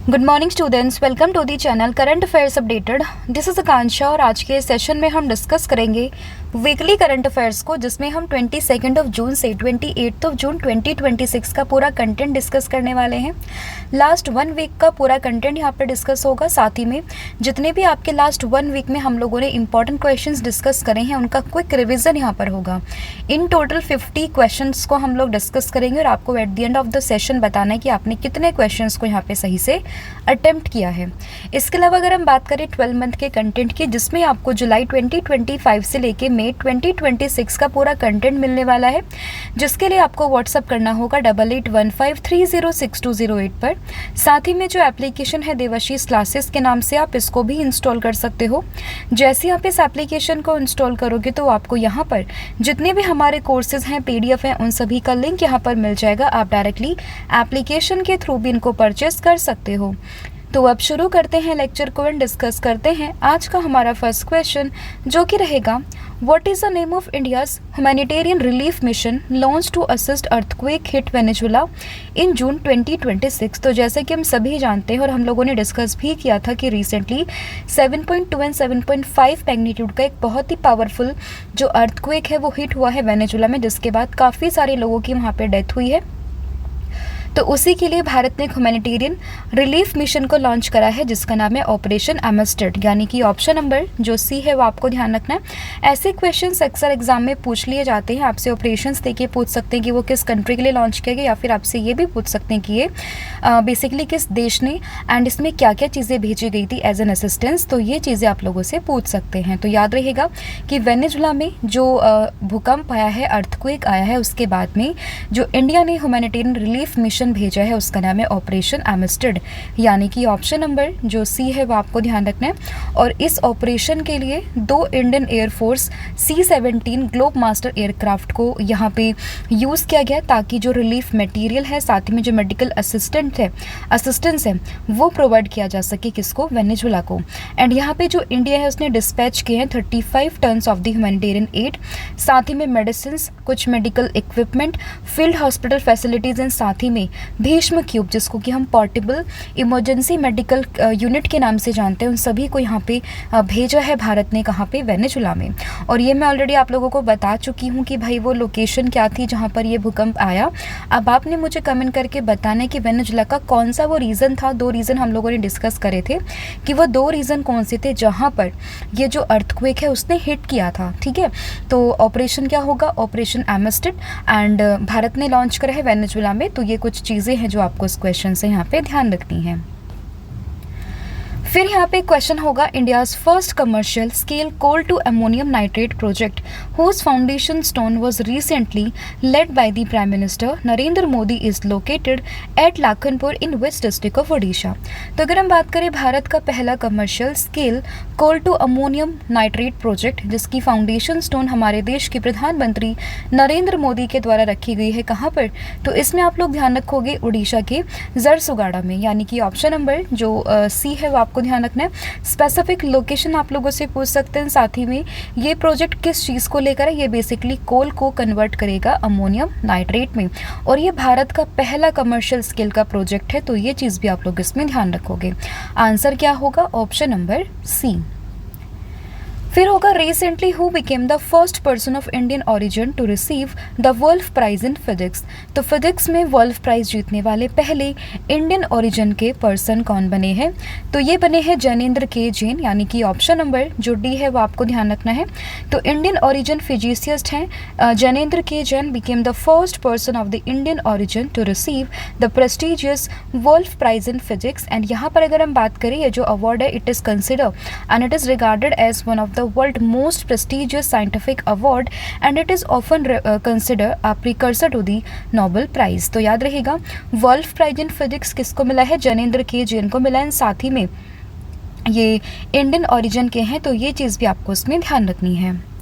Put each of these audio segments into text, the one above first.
Good morning students, welcome to the channel current affairs updated. This is Akanksha और आज के session में हम डिस्कस करेंगे वीकली करंट अफेयर्स को, जिसमें हम 22 जून से 28 जून 2026 का पूरा कंटेंट डिस्कस करने वाले हैं। लास्ट 1 वीक का पूरा कंटेंट यहाँ पर डिस्कस होगा। साथ ही में जितने भी आपके लास्ट 1 वीक में हम लोगों ने इंपॉर्टेंट क्वेश्चंस डिस्कस करे हैं उनका क्विक रिविजन यहाँ पर होगा। इन टोटल 50 क्वेश्चंस को हम लोग डिस्कस करेंगे और आपको at the end of the session बताना है कि आपने कितने क्वेश्चंस को यहाँ पे सही से अटेम्प्ट किया है। इसके अलावा अगर हम बात करें 12 मंथ के कंटेंट की, जिसमें आपको जुलाई 2025 से लेके मई 2026 का पूरा कंटेंट मिलने वाला है, जिसके लिए आपको व्हाट्सअप करना होगा 8815306208 पर। साथ ही में जो एप्लीकेशन है देवाशीष क्लासेस के नाम से, आप इसको भी इंस्टॉल कर सकते हो। जैसे आप इस एप्लीकेशन को इंस्टॉल करोगे तो आपको यहाँ पर जितने भी हमारे कोर्सेज हैं, PDF हैं, उन सभी का लिंक यहाँ पर मिल जाएगा। आप डायरेक्टली एप्लीकेशन के थ्रू भी इनको परचेस कर सकते हो। तो अब शुरू करते हैं लेक्चर को एंड डिस्कस करते हैं आज का हमारा फर्स्ट क्वेश्चन, जो कि रहेगा what is the name of India's humanitarian relief mission launch to assist earthquake hit Venezuela in June 2026। तो जैसे कि हम सभी जानते हैं और हम लोगों ने डिस्कस भी किया था कि रिसेंटली 7.2 एंड 7.5 मैग्नीट्यूड का एक बहुत ही पावरफुल जो अर्थक्वेक है वो हिट हुआ है वेनेजुला में, जिसके बाद काफ़ी सारे लोगों की वहाँ पर डेथ हुई है। तो उसी के लिए भारत ने एक ह्यूमैनिटेरियन रिलीफ मिशन को लॉन्च करा है, जिसका नाम है ऑपरेशन एमस्टर्ड, यानी कि ऑप्शन नंबर जो सी है वो आपको ध्यान रखना है। ऐसे क्वेश्चंस अक्सर एग्जाम में पूछ लिए जाते हैं। आपसे ऑपरेशंस देके पूछ सकते हैं कि वो किस कंट्री के लिए लॉन्च किया गया, या फिर आपसे ये भी पूछ सकते हैं कि ये बेसिकली किस देश ने एंड इसमें क्या क्या चीज़ें भेजी गई थी एज एन असिस्टेंस। तो ये चीज़ें आप लोगों से पूछ सकते हैं। तो याद रहेगा कि वेनेजुला में जो भूकंप आया है, अर्थक्वेक आया है, उसके बाद में जो इंडिया ने ह्यूमैनिटेरियन रिलीफ मिशन भेजा है उसका नाम है ऑपरेशन एमस्टर्ड, यानी कि ऑप्शन नंबर जो सी है वो आपको ध्यान रखना है। और इस ऑपरेशन के लिए 2 Indian air force C-17 globe master aircraft को यहाँ पे यूज़ किया गया, ताकि जो रिलीफ मटेरियल है, साथ ही में जो मेडिकल असिस्टेंस है वो प्रोवाइड किया जा सके किसको, वेनेजुला को। एंड यहाँ पे जो इंडिया है उसने डिस्पैच किए हैं 35 tons of the humanitarian add, साथ ही में मेडिसिन, कुछ medical equipment, field hospital facilities and साथ ही में भीष्म क्यूब, जिसको कि हम पोर्टेबल इमरजेंसी मेडिकल यूनिट के नाम से जानते हैं, उन सभी को यहाँ पे भेजा है भारत ने, कहाँ पे, वेनेजुला में। और ये मैं ऑलरेडी आप लोगों को बता चुकी हूँ कि भाई वो लोकेशन क्या थी जहाँ पर ये भूकंप आया। अब आपने मुझे कमेंट करके बताना है कि वेनेजुला का कौन सा वो रीज़न था। 2 रीज़न हम लोगों ने डिस्कस करे थे कि वो 2 रीज़न कौन से थे जहाँ पर ये जो अर्थक्वेक है उसने हिट किया था। ठीक है, तो ऑपरेशन क्या होगा, ऑपरेशन एमस्टर्ड, एंड भारत ने लॉन्च करा है वेनेजुला में। तो ये कुछ चीज़ें हैं जो आपको इस क्वेश्चन से यहाँ पे ध्यान रखनी है। फिर यहाँ पे क्वेश्चन होगा India's first commercial scale coal to ammonium nitrate project whose foundation stone was recently laid by the prime minister Narendra Modi is located at Lakhanpur in west district of Odisha. तो अगर हम बात करें भारत का पहला commercial scale coal to ammonium nitrate project, जिसकी foundation stone हमारे देश के प्रधानमंत्री नरेंद्र मोदी के द्वारा रखी गई है, कहाँ पर, तो इसमें आप लोग ध्यान रखोगे उड़ीसा के जरसुगाड़ा में, यानी कि ऑप्शन नंबर जो सी है वो आपको ध्यान रखना है। स्पेसिफिक लोकेशन आप लोगों से पूछ सकते हैं। साथ ही में ये प्रोजेक्ट किस चीज़ को लेकर है, ये बेसिकली कोल को कन्वर्ट करेगा अमोनियम नाइट्रेट में, और ये भारत का पहला कमर्शियल स्केल का प्रोजेक्ट है। तो ये चीज़ भी आप लोग इसमें ध्यान रखोगे। आंसर क्या होगा, ऑप्शन नंबर सी। फिर होगा recently who became the first person of Indian origin to receive the Wolf prize in physics. तो फिजिक्स में वुल्फ प्राइज जीतने वाले पहले इंडियन ओरिजिन के पर्सन कौन बने हैं, तो ये बने हैं जैनेंद्र के जैन, यानी कि ऑप्शन नंबर जो डी है वो आपको ध्यान रखना है। तो इंडियन ओरिजिन फिजिसिस्ट हैं Jainendra K Jain, became the first person of the Indian origin to receive the prestigious Wolf prize in physics. And यहाँ पर अगर हम बात करें, ये जो अवार्ड है it is consider and it is regarded as one of the world most prestigious scientific award and it is often considered a precursor to the Nobel Prize। तो याद रहेगा वुल्फ प्राइज इन फिजिक्स किसको मिला है, जैनेंद्र के जैन को मिला है। साथ ही में ये इंडियन ओरिजिन के हैं, तो ये चीज़ भी आपको इसमें ध्यान रखनी है।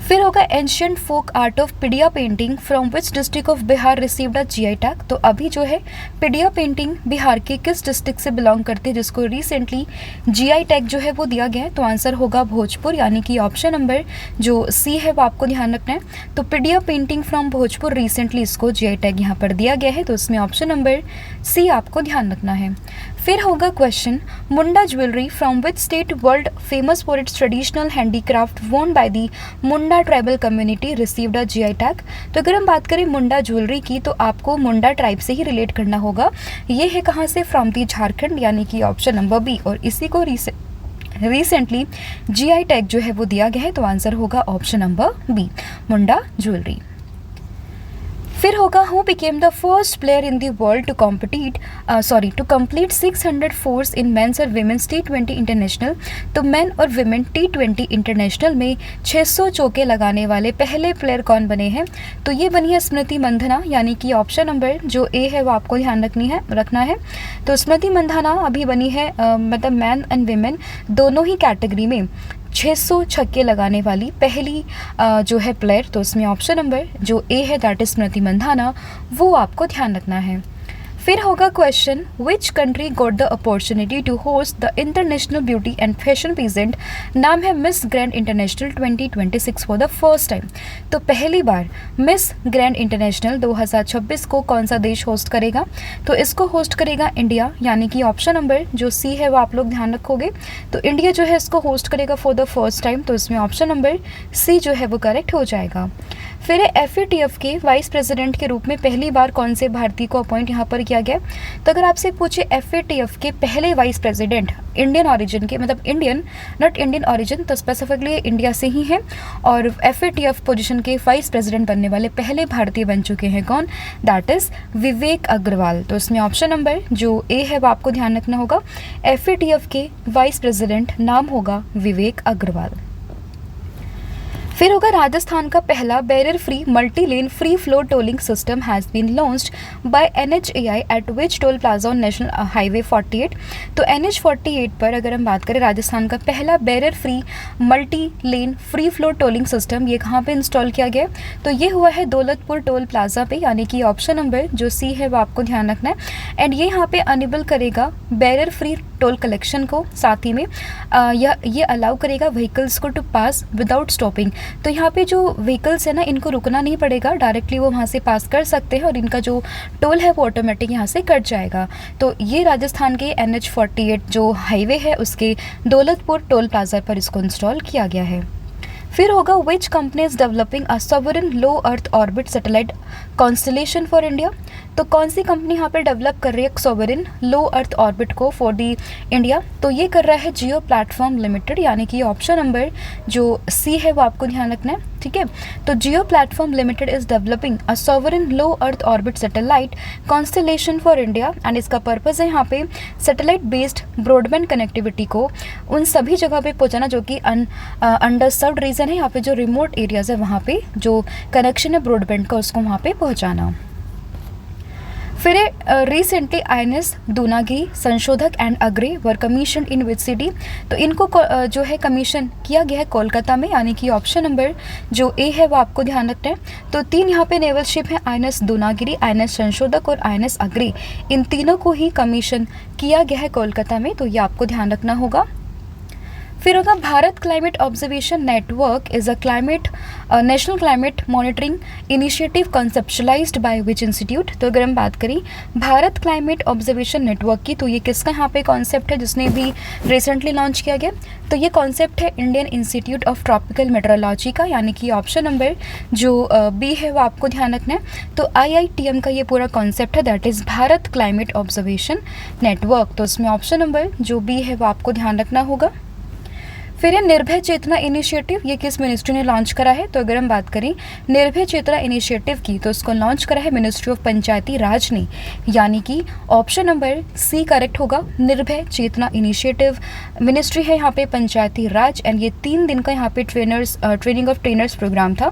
फिर होगा ancient folk art of Pidiya painting from which district of Bihar received a GI tag. तो अभी जो है पिडिया पेंटिंग बिहार के किस डिस्ट्रिक्ट से बिलोंग करते हैं, जिसको रिसेंटली GI टैग जो है वो दिया गया है। तो आंसर होगा भोजपुर, यानी कि ऑप्शन नंबर जो सी है वो आपको ध्यान रखना है। तो Pidiya painting from Bhojpur recently इसको GI टैग यहाँ पर दिया गया है, तो इसमें ऑप्शन नंबर सी आपको ध्यान रखना है। फिर होगा question, Munda jewellery from which state world famous for its traditional handicraft won by the Munda tribal community received a GI tag. तो अगर हम बात करें मुंडा ज्वेलरी की तो आपको मुंडा ट्राइब से ही रिलेट करना होगा। ये है कहाँ से, फ्रॉम दी झारखंड, यानी कि ऑप्शन नंबर बी। और इसी को रिसेंटली जीआई टैग जो है वो दिया गया है, तो आंसर होगा option number B, Munda jewellery. फिर होगा, who became the first player in the world to complete 600 fours in men's और विमेंस T20 इंटरनेशनल। तो मेन और विमेन T20 इंटरनेशनल में 600 चौके लगाने वाले पहले प्लेयर कौन बने हैं? तो ये बनी है स्मृति मंधाना, यानी कि ऑप्शन नंबर जो ए है वो आपको ध्यान रखना है। तो स्मृति मंधाना अभी बनी है मतलब मैन एंड विमेन दोनों ही कैटेगरी में 600 छक्के लगाने वाली पहली जो है प्लेयर। तो इसमें ऑप्शन नंबर जो ए है दैट इज स्मृति मंधाना, वो आपको ध्यान रखना है। फिर होगा question, which country got the opportunity to host the international beauty and fashion pageant, नाम है Miss Grand International 2026 for the first time. तो पहली बार मिस ग्रैंड इंटरनेशनल 2026 को कौन सा देश होस्ट करेगा? तो इसको होस्ट करेगा इंडिया, यानी कि ऑप्शन नंबर जो सी है वो आप लोग ध्यान रखोगे। तो इंडिया जो है इसको होस्ट करेगा फॉर द फर्स्ट टाइम, तो इसमें ऑप्शन नंबर सी जो है वो करेक्ट हो जाएगा। फिर FATF के वाइस प्रेसिडेंट के रूप में पहली बार कौन से भारतीय को अपॉइंट यहाँ पर किया गया? तो अगर आपसे पूछे FATF के पहले वाइस प्रेसिडेंट इंडियन ऑरिजिन के, मतलब इंडियन नॉट इंडियन ऑरिजिन, तो स्पेसिफिकली इंडिया से ही हैं, और FATF पोजीशन के वाइस प्रेसिडेंट बनने वाले पहले भारतीय बन चुके हैं कौन? दैट इज विवेक अग्रवाल। तो इसमें ऑप्शन नंबर जो ए है वो आपको ध्यान रखना होगा। FATF के वाइस प्रेसिडेंट नाम होगा विवेक अग्रवाल। फिर होगा, राजस्थान का पहला barrier free multi lane free flow tolling system has been launched by NHAI at which toll plaza on national highway 48। तो NH48 पर अगर हम बात करें राजस्थान का पहला barrier free multi lane free flow tolling system, ये कहाँ पे इंस्टॉल किया गया? तो ये हुआ है दौलतपुर टोल प्लाजा पे, यानी कि ऑप्शन नंबर जो सी है वो आपको ध्यान रखना है। एंड ये यहाँ पे अनेबल करेगा बैरियर फ्री टोल कलेक्शन को, साथ ही में ये अलाउ करेगा व्हीकल्स को टू पास विदाउट स्टॉपिंग। तो यहाँ पे जो व्हीकल्स है ना, इनको रुकना नहीं पड़ेगा, डायरेक्टली वो वहाँ से पास कर सकते हैं और इनका जो टोल है वो ऑटोमेटिक यहाँ से कट जाएगा। तो ये राजस्थान के NH48 जो हाईवे है उसके दौलतपुर टोल प्लाजा पर इसको इंस्टॉल किया गया है। फिर होगा, which company is developing a sovereign low earth orbit satellite constellation for India. तो कौन सी कंपनी यहाँ पे डेवलप कर रही है सॉवरेन लो अर्थ ऑर्बिट को फॉर दी इंडिया? तो ये कर रहा है जियो प्लेटफॉर्म लिमिटेड, यानी कि ऑप्शन नंबर जो सी है वो आपको ध्यान रखना है। ठीक है, तो Jio platform limited is developing a sovereign low earth orbit satellite constellation for India, and इसका पर्पज़ है यहाँ पे सैटेलाइट बेस्ड ब्रॉडबैंड कनेक्टिविटी को उन सभी जगह पे पहुँचाना जो कि अंडर सर्व्ड रीजन है, यहाँ पे जो रिमोट एरियाज है वहाँ पे जो कनेक्शन है ब्रॉडबैंड का उसको वहाँ पे पहुँचाना। फिर रिसेंटली INS दूनागिरी संशोधक एंड अग्रे वर कमीशन इन विच सिटी। तो इनको जो है कमीशन किया गया है कोलकाता में, यानी कि ऑप्शन नंबर जो ए है वो आपको ध्यान रखना है। तो तीन यहाँ पे नेवल शिप है, INS दूनागिरी, INS संशोधक और INS अग्रे, इन तीनों को ही कमीशन किया गया है कोलकाता में, तो ये आपको ध्यान रखना होगा। फिर होगा, Bharat climate observation network is a national climate monitoring initiative conceptualised by which institute. तो अगर हम बात करें भारत क्लाइमेट ऑब्जर्वेशन नेटवर्क की, तो ये किसका यहाँ पे कॉन्सेप्ट है जिसने भी रिसेंटली लॉन्च किया गया? तो ये कॉन्सेप्ट है Indian institute of tropical metrology का, यानी कि ऑप्शन नंबर जो बी है वो आपको ध्यान रखना है। तो IITM का ये पूरा कॉन्सेप्ट है, that is Bharat climate observation network. तो इसमें ऑप्शन नंबर जो बी है वो आपको ध्यान रखना होगा। फिर है निर्भय चेतना इनिशिएटिव, ये किस मिनिस्ट्री ने लॉन्च करा है? तो अगर हम बात करें निर्भय चेतना इनिशिएटिव की, तो इसको लॉन्च करा है मिनिस्ट्री ऑफ पंचायती राज ने, यानी कि ऑप्शन नंबर सी करेक्ट होगा। निर्भय चेतना इनिशिएटिव मिनिस्ट्री है यहाँ पे पंचायती राज, एंड ये 3 दिन का यहाँ पे ट्रेनिंग ऑफ ट्रेनर्स प्रोग्राम था।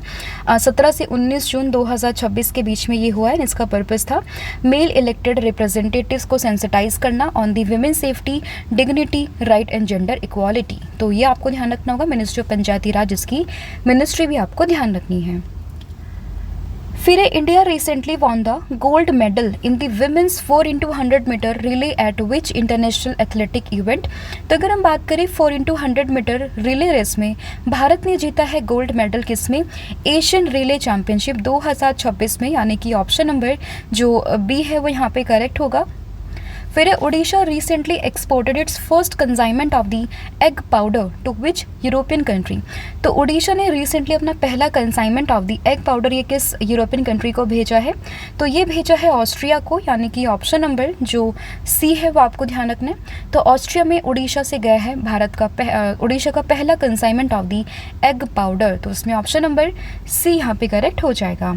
17 से 19 जून 2026 के बीच में ये हुआ है। इसका पर्पज़ था मेल इलेक्टेड रिप्रेजेंटेटिव्स को सेंसिटाइज करना on the women safety, dignity, right and gender equality. तो ये आपको ध्यान रखना होगा, मिनिस्ट्री ऑफ पंचायती राज इसकी मिनिस्ट्री भी आपको ध्यान रखनी है। फिर India recently won the gold medal in the women's 4x100 metre relay at which international athletic event. तो अगर हम बात करें 4x100 मीटर रिले रेस में भारत ने जीता है गोल्ड मेडल किसमें? एशियन रिले चैंपियनशिप 2026 में, यानी कि ऑप्शन नंबर जो बी है वो यहाँ पे करेक्ट होगा। फिर है Orissa recently exported its first consignment of the egg powder to which European country. तो उड़ीसा ने रिसेंटली अपना पहला consignment of the egg powder ये किस यूरोपियन कंट्री को भेजा है? तो ये भेजा है ऑस्ट्रिया को, यानी कि ऑप्शन नंबर जो सी है वो आपको ध्यान रखना है। तो ऑस्ट्रिया में उड़ीसा से गया है भारत का उड़ीसा का पहला consignment of the egg powder, तो उसमें ऑप्शन नंबर सी यहाँ पे करेक्ट हो जाएगा।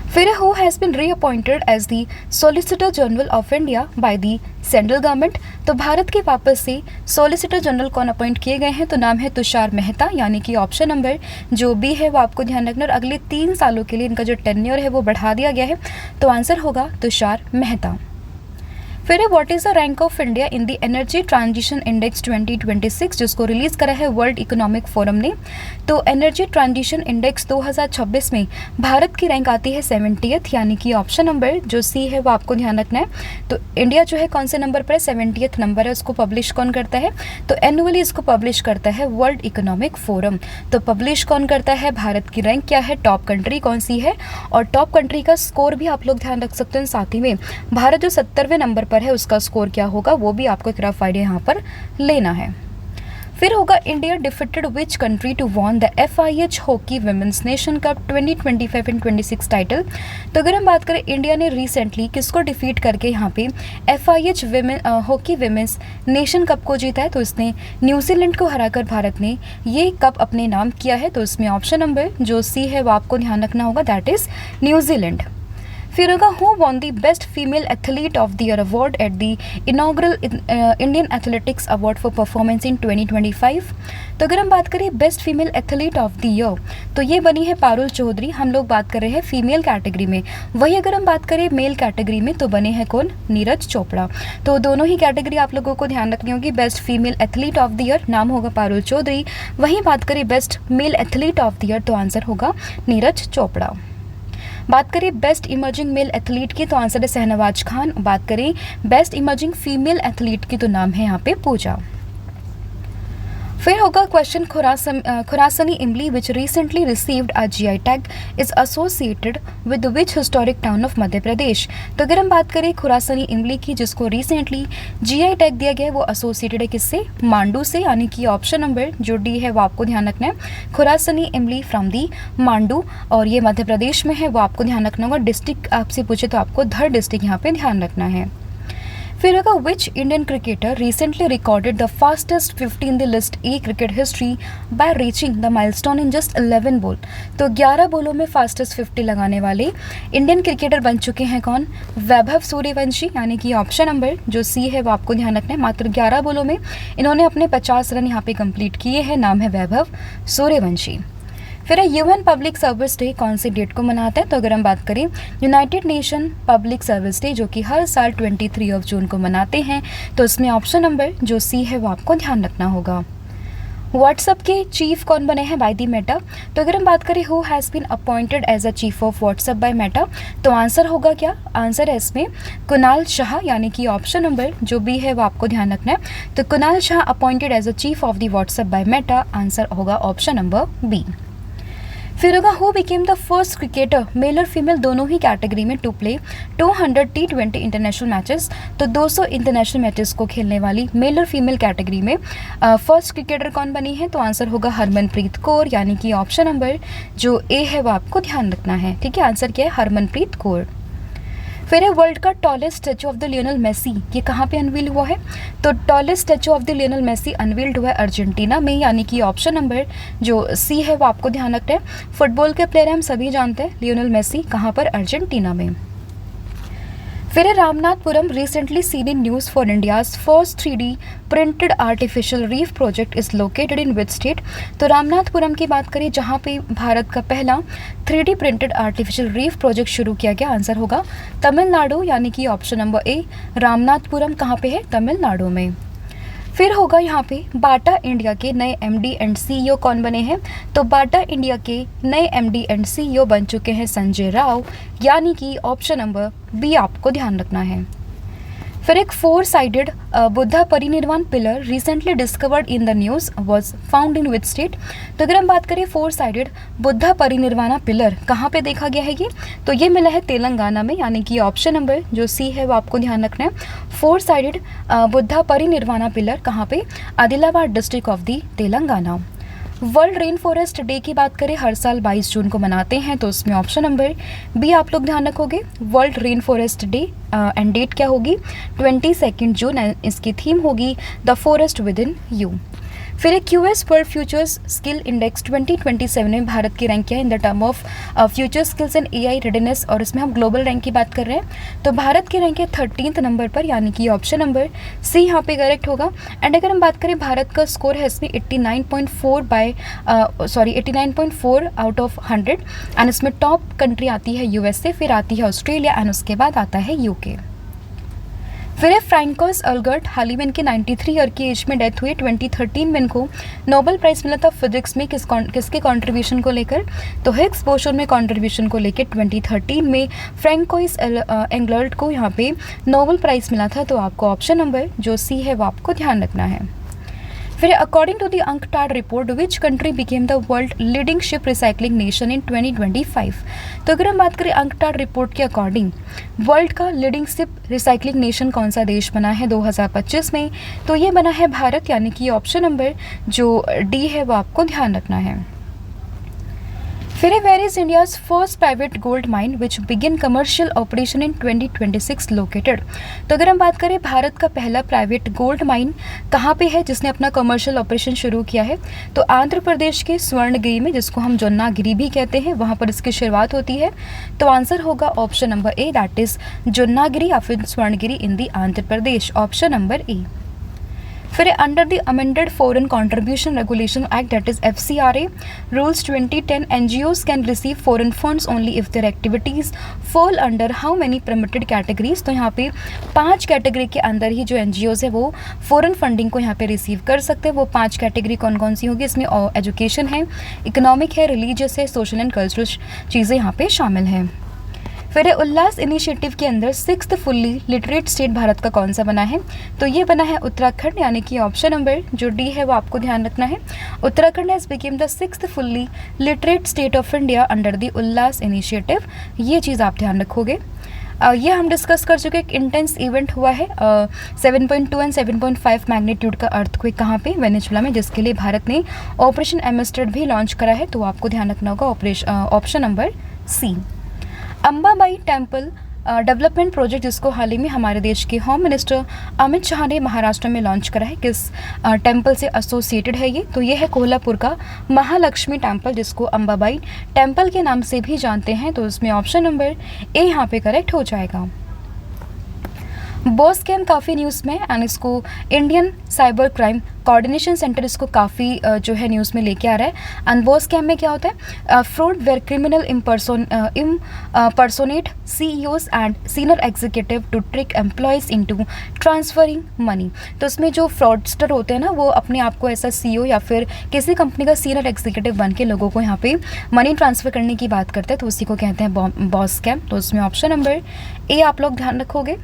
फिर who has been reappointed as the solicitor general of India by the central government. तो भारत के वापस से सॉलिसिटर जनरल कौन अपॉइंट किए गए हैं? तो नाम है तुषार मेहता, यानी कि ऑप्शन नंबर जो बी है वो आपको ध्यान रखना। और अगले 3 सालों के लिए इनका जो टेन्योर है वो बढ़ा दिया गया है, तो आंसर होगा तुषार मेहता। फिर है what is the rank of India in the energy transition index 2026, जिसको रिलीज़ करा है वर्ल्ड इकोनॉमिक फोरम ने। तो एनर्जी ट्रांजिशन इंडेक्स 2026 में भारत की रैंक आती है 70th, यानी कि ऑप्शन नंबर जो सी है वो आपको ध्यान रखना है। तो इंडिया जो है कौन से नंबर पर है? 70th नंबर है। उसको पब्लिश कौन करता है? तो एनुअली इसको पब्लिश करता है वर्ल्ड इकोनॉमिक फोरम। तो पब्लिश कौन करता है? भारत की रैंक क्या है, टॉप कंट्री कौन सी है, और टॉप कंट्री का स्कोर भी आप लोग ध्यान रख सकते हैं। साथ ही में भारत जो 70वें नंबर पर है उसका स्कोर क्या होगा वो भी आपको एक रफ आइडिया यहाँ पर लेना है। फिर होगा India defeated which country to won the FIH hockey women's nation cup 2025 and 26 title. तो अगर हम बात करें इंडिया ने रिसेंटली किसको डिफीट करके यहाँ पे FIH hockey women's nation cup को जीता है? तो इसने न्यूजीलैंड को हराकर भारत ने ये कप अपने नाम किया है। तो इसमें ऑप्शन नंबर जो सी है वो आपको ध्यान रखना होगा, दैट इज न्यूजीलैंड। फिर होगा who won the best female athlete of the year award at the inaugural Indian athletics award for performance in 2025। तो अगर हम बात करें best female athlete of the year, तो ये बनी है पारुल चौधरी। हम लोग बात कर रहे हैं फीमेल कैटेगरी में। वही अगर हम बात करें मेल कैटेगरी में तो बने हैं कौन? नीरज चोपड़ा। तो दोनों ही कैटेगरी आप लोगों को ध्यान रखनी होगी। Best female athlete of the year नाम होगा पारुल चौधरी, वहीं बात करें best male athlete of the year तो आंसर होगा नीरज चोपड़ा। बात करें बेस्ट इमर्जिंग मेल एथलीट की तो आंसर है शहनवाज खान। बात करें बेस्ट इमर्जिंग फीमेल एथलीट की तो नाम है यहाँ पे पूजा। फिर होगा question Khurasani imli which recently received a GI tag is associated with which historic town of Madhya Pradesh. तो अगर हम बात करें खुरासनी इमली की जिसको रिसेंटली GI टैग दिया गया है वो एसोसिएटेड है किससे? मांडू से, यानी कि ऑप्शन नंबर जो डी है वो आपको ध्यान रखना है। खुरासनी इमली फ्रॉम दी मांडू, और ये मध्य प्रदेश में है, वो आपको ध्यान रखना होगा। डिस्ट्रिक्ट आपसे पूछे तो आपको धर डिस्ट्रिक्ट यहाँ पे ध्यान रखना है। फिर होगा which Indian cricketer recently recorded the fastest 50 in the list A cricket history by reaching the milestone in just 11 ball. तो 11 बॉलों में फास्टेस्ट 50 लगाने वाले इंडियन क्रिकेटर बन चुके हैं कौन? वैभव सूर्यवंशी, यानी कि ऑप्शन नंबर जो सी है वो आपको ध्यान रखना है। मात्र 11 बॉलों में इन्होंने अपने 50 रन यहाँ पे कंप्लीट किए हैं। नाम है वैभव सूर्यवंशी। फिर UN पब्लिक सर्विस डे कौन सी डेट को मनाता है? तो अगर हम बात करें United nation public service day जो कि हर साल 23 जून को मनाते हैं, तो इसमें ऑप्शन नंबर जो सी है वो आपको ध्यान रखना होगा। व्हाट्सएप के चीफ कौन बने हैं बाय दी मेटा? तो अगर हम बात करें who has been appointed as a chief of WhatsApp by Meta, तो आंसर होगा क्या? आंसर है इसमें कुणाल शाह, यानी कि ऑप्शन नंबर जो बी है वो आपको ध्यान रखना है। तो Kunal Shah appointed as a chief of the WhatsApp by Meta, answer होगा ऑप्शन नंबर बी। फिर होगा who became the first cricketer male और फीमेल दोनों ही कैटेगरी में to play 200 T20 international matches. तो 200 इंटरनेशनल मैचेस को खेलने वाली मेल और फीमेल कैटेगरी में फर्स्ट क्रिकेटर कौन बनी है? तो आंसर होगा हरमनप्रीत कौर, यानी कि ऑप्शन नंबर जो ए है वो आपको ध्यान रखना है। ठीक है, आंसर क्या है? हरमनप्रीत कौर। फिर है वर्ल्ड का tallest statue of the Lionel Messi, ये कहाँ पे अनवील हुआ है? तो tallest statue of the Lionel Messi unveiled हुआ है अर्जेंटीना में, यानी कि ऑप्शन नंबर जो सी है वो आपको ध्यान रखना है। फुटबॉल के प्लेयर हम सभी जानते हैं लियोनल मेसी, कहाँ पर? अर्जेंटीना में। फिर Ramanathapuram recently seen in news for India's first 3D printed artificial reef project is located in which state. तो रामनाथपुरम की बात करें जहाँ पे भारत का पहला 3D printed artificial reef project शुरू किया गया, आंसर होगा तमिलनाडु, यानी कि ऑप्शन नंबर ए रामनाथपुरम कहाँ पे है? तमिलनाडु में। फिर होगा यहाँ पे बाटा इंडिया के नए MD एंड CEO कौन बने हैं? तो बाटा इंडिया के नए MD एंड CEO बन चुके हैं संजय राव, यानी कि ऑप्शन नंबर बी आपको ध्यान रखना है। फिर एक 4 sided Buddha Parinirvana pillar recently discovered in the news was found in which state. तो अगर हम बात करें 4 साइडेड बुद्धा परिनिर्वाणा पिलर कहाँ पे देखा गया है ये, तो ये मिला है तेलंगाना में, यानी कि ऑप्शन नंबर जो सी है वो आपको ध्यान रखना है। 4 साइडेड बुद्धा परिनिर्वाणा पिलर कहाँ पे, Adilabad district of the Telangana. World rain forest day की बात करें हर साल 22 जून को मनाते हैं, तो उसमें ऑप्शन नंबर बी आप लोग ध्यान रखोगे। World rain forest day and date क्या होगी, 22 जून। इसकी थीम होगी the forest within you. फिर एक US world futures skill index 2027 में भारत की रैंक क्या है in the term of future skills and AI readiness, और इसमें हम ग्लोबल रैंक की बात कर रहे हैं। तो भारत की रैंक है 13th नंबर पर, यानी कि ऑप्शन नंबर सी यहाँ पे करेक्ट होगा। एंड अगर हम बात करें भारत का स्कोर है इसमें 89.4 आउट ऑफ 100, एंड इसमें टॉप कंट्री आती है यूएसए, फिर आती है ऑस्ट्रेलिया, एंड उसके बाद आता है यूके। फिर है फ्रैंकोस अल्बर्ट, हाल ही में इनकी 93 ईयर की एज में डेथ हुई। 2013 में इनको नोबेल प्राइज़ मिला था फिजिक्स में, किसके कंट्रीब्यूशन को लेकर, तो हिग्स बोसोन में कंट्रीब्यूशन को लेकर 2013 में फ्रैंकोस एंगलर्ट को यहाँ पे नोबेल प्राइज़ मिला था। तो आपको ऑप्शन नंबर जो सी है वो आपको ध्यान रखना है। फिर according to the UNCTAD report which country became the world leading ship recycling nation in 2025। तो अगर हम बात करें अंकटाड रिपोर्ट के अकॉर्डिंग वर्ल्ड का लीडिंग शिप रिसाइकलिंग नेशन कौन सा देश बना है 2025 में, तो ये बना है भारत, यानी कि ऑप्शन नंबर जो डी है वो आपको ध्यान रखना है। फिर where is India's first private gold mine which begin commercial operation in 2026 located. तो अगर हम बात करें भारत का पहला प्राइवेट गोल्ड माइन कहाँ पे है जिसने अपना कमर्शियल ऑपरेशन शुरू किया है, तो आंध्र प्रदेश के स्वर्णगिरी में, जिसको हम जोन्नागिरी भी कहते हैं, वहाँ पर इसकी शुरुआत होती है। तो आंसर होगा option number A, that is Jonnagiri या फिर Swarnagiri in the Andhra Pradesh, option number A. फिर under the amended foreign contribution regulation act that is FCRA rules 2010 NGOs can receive foreign funds only if their activities fall under how many permitted categories. तो यहाँ पे 5 category के अंदर ही जो NGOs है वो foreign funding को यहाँ पे रिसीव कर सकते हैं। वो 5 कैटेगरी कौन कौन सी होगी, इसमें एजुकेशन है, इकोनॉमिक है, रिलीजियस है, सोशल एंड कल्चरल चीज़ें यहाँ पे शामिल हैं। फिर उल्लास इनिशिएटिव के अंदर 6th fully literate state Bharat का कौन सा बना है, तो ये बना है उत्तराखंड, यानी कि ऑप्शन नंबर जो डी है वो आपको ध्यान रखना है। Uttarakhand has became the 6th fully literate state of India under the Ullas initiative, ये चीज़ आप ध्यान रखोगे। ये हम डिस्कस कर चुके, एक इंटेंस इवेंट हुआ है 7.2 एंड 7.5 मैग्नीट्यूड का अर्थक्वेक कहाँ पे, वेनेजुला में, जिसके लिए भारत ने ऑपरेशन एमस्टर्ड भी लॉन्च करा है। तो आपको ध्यान रखना होगा option number C. Ambabai temple development project, जिसको हाल ही में हमारे देश के होम मिनिस्टर अमित शाह ने महाराष्ट्र में लॉन्च करा है, किस टेम्पल से एसोसिएटेड है ये, तो ये है कोल्हापुर का महालक्ष्मी टेम्पल, जिसको अंबाबाई टेम्पल के नाम से भी जानते हैं। तो इसमें ऑप्शन नंबर ए यहाँ पे करेक्ट हो जाएगा। बॉस कैम काफ़ी न्यूज़ में, एंड इसको Indian cyber crime coordination centre इसको काफ़ी जो है न्यूज़ में लेके आ रहा है। एंड बॉस कैम में क्या होता है, fraud where criminal impersonate CEOs and senior executive to trick employees into transferring money. तो इसमें जो फ्रॉडस्टर होते हैं ना, वो अपने आप को ऐसा CEO या फिर किसी कंपनी का सीनियर एग्जीक्यूटिव बन के लोगों को यहाँ पे मनी ट्रांसफ़र करने की बात करते हैं, तो उसी को कहते हैं बॉस कैम। तो उसमें ऑप्शन नंबर ए आप लोग ध्यान रखोगे।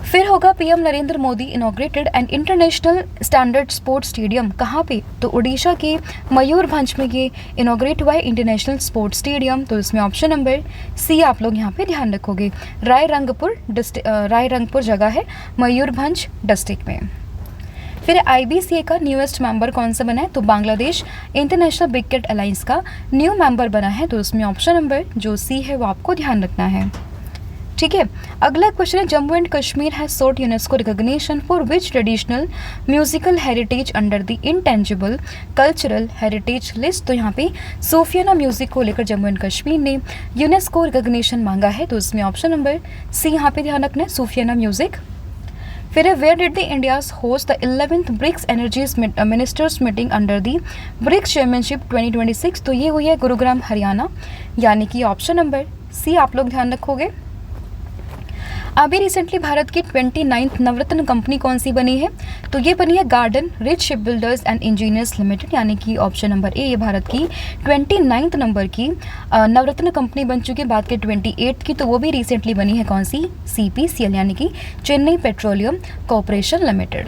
फिर होगा PM Narendra Modi inaugurated and international standard sports stadium कहाँ पे, तो उड़ीसा के मयूरभंज में ये इनॉग्रेट हुआ है इंटरनेशनल स्पोर्ट्स स्टेडियम। तो इसमें ऑप्शन नंबर सी आप लोग यहाँ पे ध्यान रखोगे। रायरंगपुर जगह है मयूरभंज डिस्ट्रिक्ट में। फिर IBCA का न्यूएस्ट मेंबर कौन सा बना है, तो बांग्लादेश इंटरनेशनल क्रिकेट अलायंस का न्यू मेंबर बना है। तो इसमें ऑप्शन नंबर जो सी है वो आपको ध्यान रखना है। ठीक है, अगला क्वेश्चन है Jammu and Kashmir has sought UNESCO recognition for which traditional musical heritage under the intangible cultural heritage list. तो यहाँ पे सूफियाना म्यूजिक को लेकर जम्मू एंड कश्मीर ने यूनेस्को रिकॉग्निशन मांगा है। तो इसमें ऑप्शन नंबर सी यहाँ पे ध्यान रखना है, सूफियाना म्यूजिक। फिर where did the India's host the 11th BRICS energies ministers meeting under the BRICS chairmanship 2026। तो ये हुई है गुरुग्राम हरियाणा, यानी कि ऑप्शन नंबर सी आप लोग ध्यान रखोगे। अभी रिसेंटली भारत की 29th नवरत्न कंपनी कौन सी बनी है? तो ये बनी है garden rich ship builders and engineers limited, यानी कि ऑप्शन नंबर ए, ये भारत की 29th नंबर की नवरत्न कंपनी बन चुकी है। बात की 28th की, तो वो भी रिसेंटली बनी है कौन सी? CPCL, यानी कि चेन्नई पेट्रोलियम कॉरपोरेशन लिमिटेड।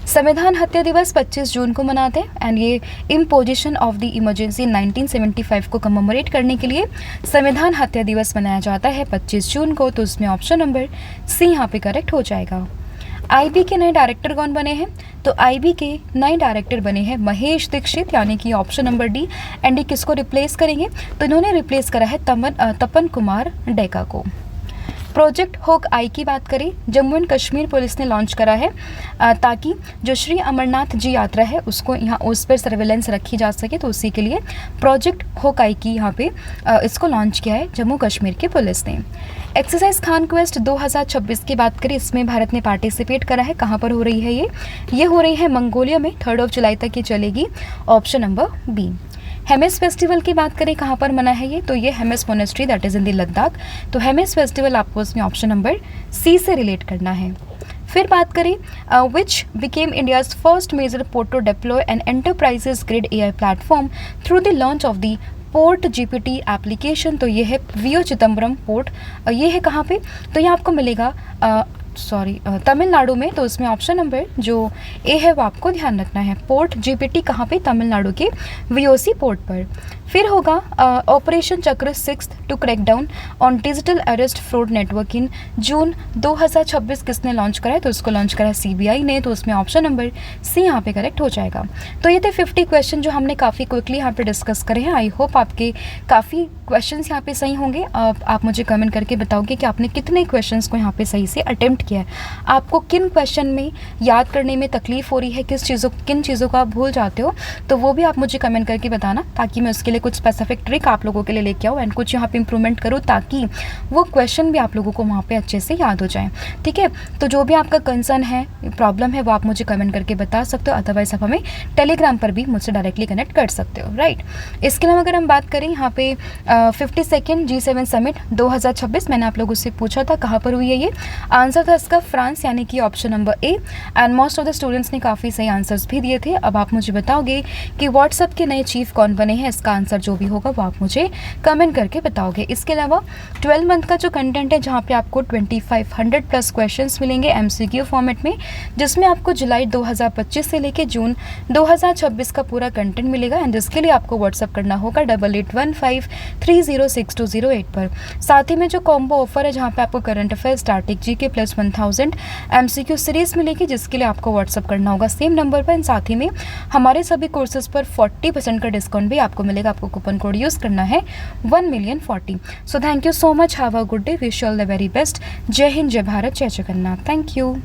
संविधान हत्या दिवस 25 जून को मनाते हैं एंड ये इम्पोजिशन ऑफ द इमरजेंसी 1975 को कमेमोरेट करने के लिए संविधान हत्या दिवस मनाया जाता है 25 जून को। तो उसमें ऑप्शन नंबर सी यहाँ पे करेक्ट हो जाएगा। IB के नए डायरेक्टर कौन बने हैं? तो IB के नए डायरेक्टर बने हैं महेश दीक्षित, यानी कि ऑप्शन नंबर डी। एंड ये किसको रिप्लेस करेंगे? तो इन्होंने रिप्लेस करा है तपन कुमार डेका को। प्रोजेक्ट होक आई की बात करें, जम्मू एंड कश्मीर पुलिस ने लॉन्च करा है ताकि जो श्री अमरनाथ जी यात्रा है उसको यहाँ उस पर सर्वेलेंस रखी जा सके, तो उसी के लिए प्रोजेक्ट होक आई की यहाँ पे इसको लॉन्च किया है जम्मू कश्मीर की पुलिस ने। एक्सरसाइज खान क्वेस्ट 2026 की बात करें, इसमें भारत ने पार्टिसिपेट करा है। कहाँ पर हो रही है ये हो रही है मंगोलिया में, 3 जुलाई तक ये चलेगी, ऑप्शन नंबर बी। हेमेस फेस्टिवल की बात करें, कहाँ पर मना है ये? तो ये Hemis monastery that is in the Ladakh. तो हेमेस फेस्टिवल आपको इसमें ऑप्शन नंबर सी से रिलेट करना है। फिर बात करें which became India's first major port to deploy an enterprises grade AI platform through the launch of the port GPT application. तो ये है VO चिदम्बरम पोर्ट, ये है कहाँ पे? तो ये आपको मिलेगा तमिलनाडु में। तो उसमें ऑप्शन नंबर जो ए है वो आपको ध्यान रखना है। पोर्ट GPT कहाँ पे? तमिलनाडु के VOC पोर्ट पर। फिर होगा operation Chakra 6 to crack down on digital arrest fraud network in June 2026 किसने लॉन्च करा है? तो उसको लॉन्च करा है CBI ने। तो उसमें ऑप्शन नंबर सी यहाँ पे करेक्ट हो जाएगा। तो ये थे 50 क्वेश्चन जो हमने काफ़ी क्विकली यहाँ पे डिस्कस करे हैं। आई होप आपके काफ़ी क्वेश्चंस यहाँ पे सही होंगे। आप मुझे कमेंट करके बताओगे कि आपने कितने क्वेश्चंस को यहाँ पे सही से अटेम्प्ट किया है, आपको किन क्वेश्चन में याद करने में तकलीफ हो रही है, किन चीज़ों को आप भूल जाते हो, तो वो भी आप मुझे कमेंट करके बताना, ताकि मैं उसके लिए कुछ स्पेसिफिक ट्रिक आप लोगों के लिए लेके आऊँ एंड कुछ यहाँ पे इंप्रूवमेंट करूँ, ताकि वो क्वेश्चन भी आप लोगों को वहाँ पे अच्छे से याद हो जाए। ठीक है, तो जो भी आपका कंसर्न है, प्रॉब्लम है, वो आप मुझे कमेंट करके बता सकते हो। अदरवाइज आप हमें टेलीग्राम पर भी मुझसे डायरेक्टली कनेक्ट कर सकते हो, राइट। इसके अलावा अगर हम बात करें यहाँ पे 52nd G7 समिट 2026, मैंने आप लोगों से पूछा था कहाँ पर हुई है ये। आंसर था इसका फ्रांस, यानी कि option number A. And most of the students ने काफ़ी सही आंसर्स भी दिए थे। अब आप मुझे बताओगे कि व्हाट्सएप के नए चीफ कौन बने हैं। इसका आंसर जो भी होगा वो आप मुझे कमेंट करके बताओगे। इसके अलावा 12 मंथ का जो कंटेंट है, जहाँ पे आपको 2500 प्लस क्वेश्चंस मिलेंगे MCQ फॉर्मेट में, जिसमें आपको जुलाई 2025 से लेके जून 2026 का पूरा कंटेंट मिलेगा। एंड जिसके लिए आपको व्हाट्सअप करना होगा 8815306208 पर। साथ ही में जो कॉम्बो ऑफर है, जहाँ पे आपको current affair, static GK plus 1000 MCQ series मिलेगी, जिसके लिए आपको व्हाट्सअप करना होगा सेम नंबर पर। साथ ही में हमारे सभी कोर्सेज पर 40% का डिस्काउंट भी आपको मिलेगा। आपको कूपन कोड यूज़ करना है 1,000,040। So thank you so much, have a good day, wish you all the very best. जय हिंद, जय भारत, जय जगन्नाथ। Thank you.